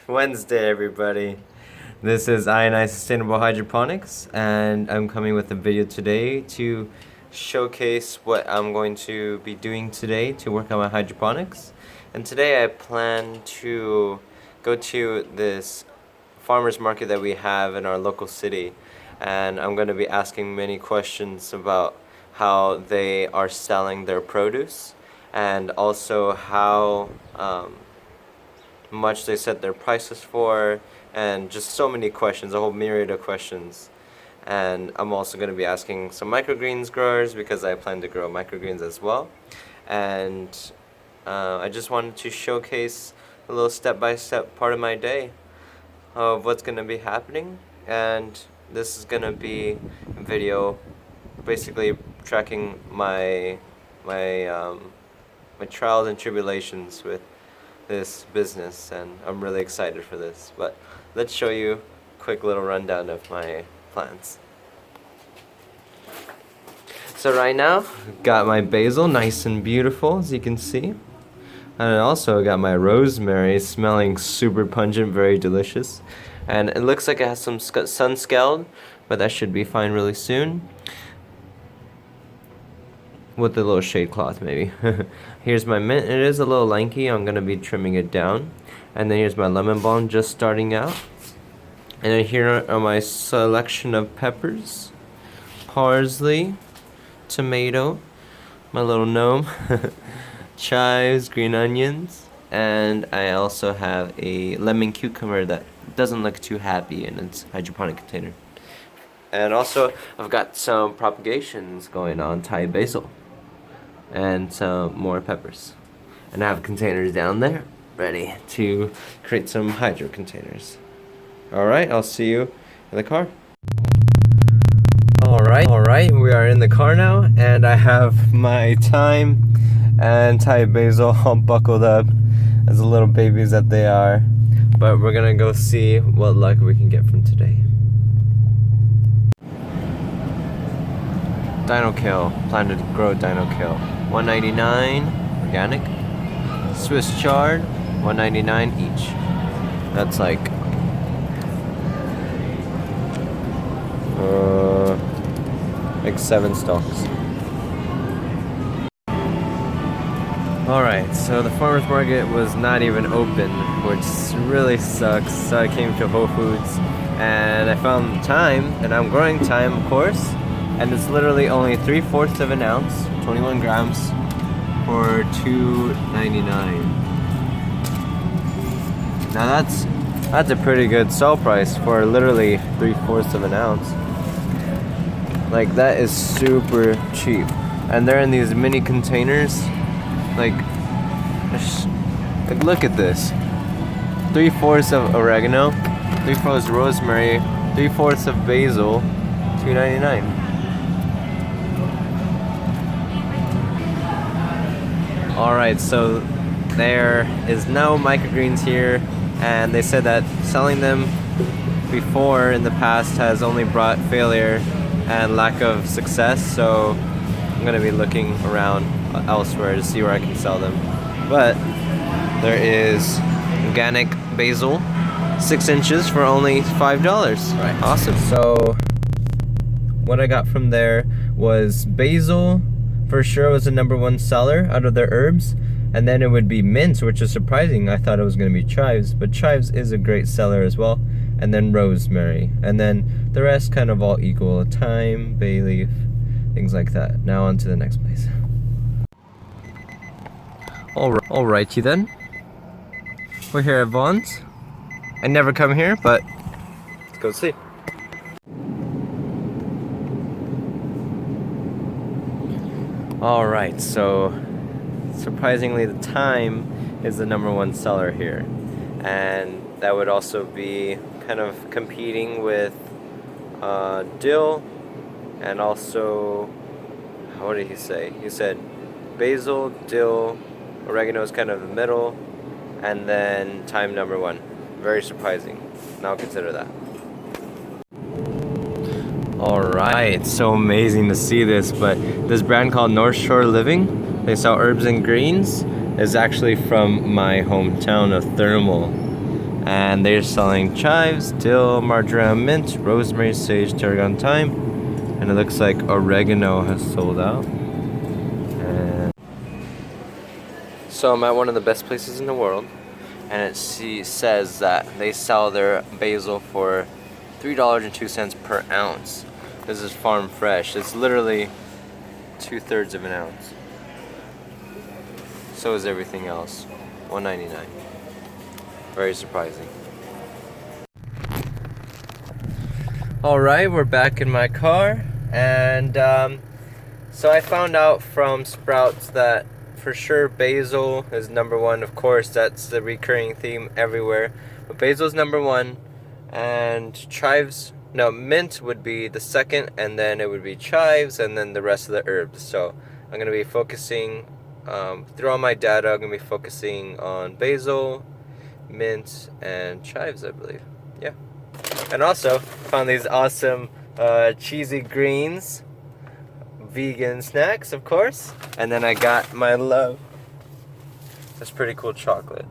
Wednesday, everybody. This is I Sustainable Hydroponics, and I'm coming with a video today to showcase what I'm going to be doing today to work on my hydroponics. And today I plan to go to this farmers market that we have in our local city, and I'm going to be asking many questions about how they are selling their produce and also how much they set their prices for, and just so many questions, a whole myriad of questions. And I'm also going to be asking some microgreens growers because I plan to grow microgreens as well. And I just wanted to showcase a little step-by-step part of my day of what's going to be happening. And this is going to be a video basically tracking my trials and tribulations with this business, and I'm really excited for this. But let's show you a quick little rundown of my plants. So right now, got my basil nice and beautiful, as you can see. And I also got my rosemary smelling super pungent, very delicious. And it looks like it has some sun scald, but that should be fine really soon. With a little shade cloth, maybe. Here's my mint. It is a little lanky. I'm gonna be trimming it down. And then here's my lemon balm just starting out. And then here are my selection of peppers, parsley, tomato, my little gnome, chives, green onions, and I also have a lemon cucumber that doesn't look too happy in its hydroponic container. And also I've got some propagations going on, Thai basil, and some more peppers. And I have containers down there ready to create some hydro containers. Alright, I'll see you in the car. Alright, we are in the car now, and I have my thyme and Thai basil all buckled up as the little babies that they are. But we're gonna go see what luck we can get from today. Dino Kill, plan to grow Dino Kill. $1.99 organic. Swiss chard, $1.99 each. That's like like 7 stalks. Alright, so the farmer's market was not even open, which really sucks. So I came to Whole Foods and I found thyme, and I'm growing thyme, of course. And it's literally only 3/4 of an ounce, 21 grams, for $2.99. Now that's a pretty good sell price for literally 3/4 of an ounce. Like, that is super cheap. And they're in these mini containers. Like look at this. 3/4 of oregano, 3/4 rosemary, 3/4 of basil, $2.99. Alright, so there is no microgreens here, and they said that selling them before in the past has only brought failure and lack of success, so I'm going to be looking around elsewhere to see where I can sell them. But there is organic basil, 6 inches for only $5. Right. Awesome. So what I got from there was basil. For sure was the #1 seller out of their herbs, and then it would be mint, which is surprising. I thought it was going to be chives, but chives is a great seller as well, and then rosemary, and then the rest kind of all equal: thyme, bay leaf, things like that. Now on to the next place. Alrighty then, we're here at Vaughn's. I never come here, but let's go see. Alright, so surprisingly the thyme is the #1 seller here, and that would also be kind of competing with dill, and also, what did he say? He said basil, dill, oregano is kind of the middle, and then thyme #1. Very surprising. Now consider that. Alright, so amazing to see this, but this brand called North Shore Living, they sell herbs and greens, is actually from my hometown of Thermal. And they're selling chives, dill, marjoram, mint, rosemary, sage, tarragon, thyme, and it looks like oregano has sold out. And so I'm at one of the best places in the world, and it says that they sell their basil for $3.02 per ounce. This is farm fresh. It's literally 2/3 of an ounce. So is everything else. $1.99. Very surprising. Alright, we're back in my car, and so I found out from Sprouts that for sure basil is number one. Of course, that's the recurring theme everywhere. But basil's number one, and chives, no, mint would be the second, and then it would be chives, and then the rest of the herbs. So I'm going to be focusing, through all my data, I'm going to be focusing on basil, mint, and chives, I believe. Yeah. And also found these awesome cheesy greens, vegan snacks, of course. And then I got my love, this pretty cool chocolate.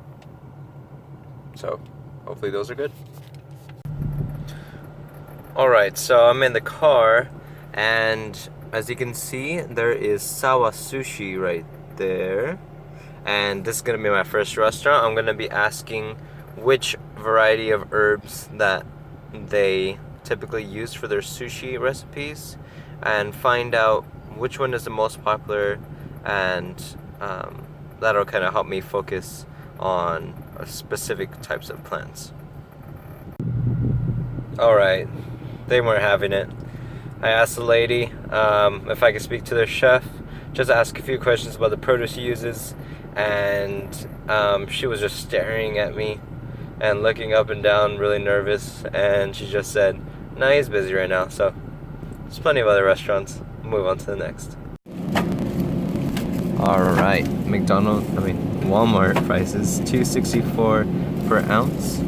So hopefully those are good. Alright, so I'm in the car, and as you can see, there is Sawa Sushi right there. And this is going to be my first restaurant. I'm going to be asking which variety of herbs that they typically use for their sushi recipes, and find out which one is the most popular, and that'll kind of help me focus on specific types of plants. Alright, they weren't having it. I asked the lady if I could speak to their chef, just ask a few questions about the produce he uses, and she was just staring at me and looking up and down, really nervous, and she just said, "No, he's busy right now." So there's plenty of other restaurants. We'll move on to the next. Alright, Walmart prices $2.64 per ounce.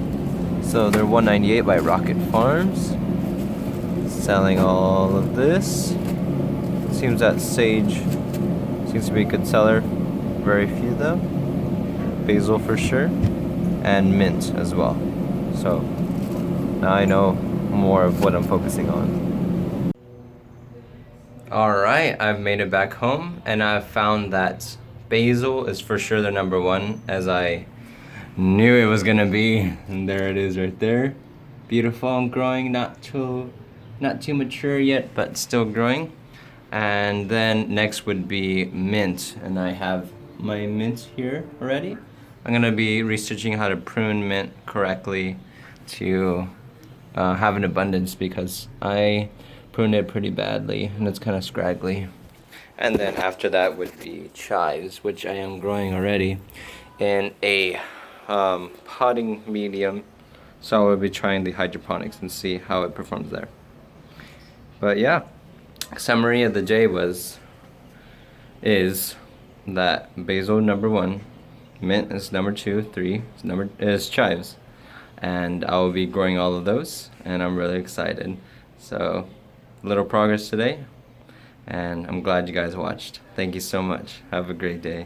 So they're $1.98 by Rocket Farms. Selling all of this. Seems that sage seems to be a good seller. Very few though. Basil for sure. And mint as well. So now I know more of what I'm focusing on. Alright, I've made it back home, and I've found that basil is for sure the number one, as I knew it was gonna be. And there it is right there. Beautiful and growing, not too mature yet, but still growing. And then next would be mint, and I have my mint here already. I'm gonna be researching how to prune mint correctly to have an abundance, because I pruned it pretty badly and it's kind of scraggly. And then after that would be chives, which I am growing already in a potting medium. So I will be trying the hydroponics and see how it performs there. But yeah, summary of the day is that basil number one, mint is number two, three is chives, and I will be growing all of those, and I'm really excited. So little progress today, and I'm glad you guys watched. Thank you so much. Have a great day.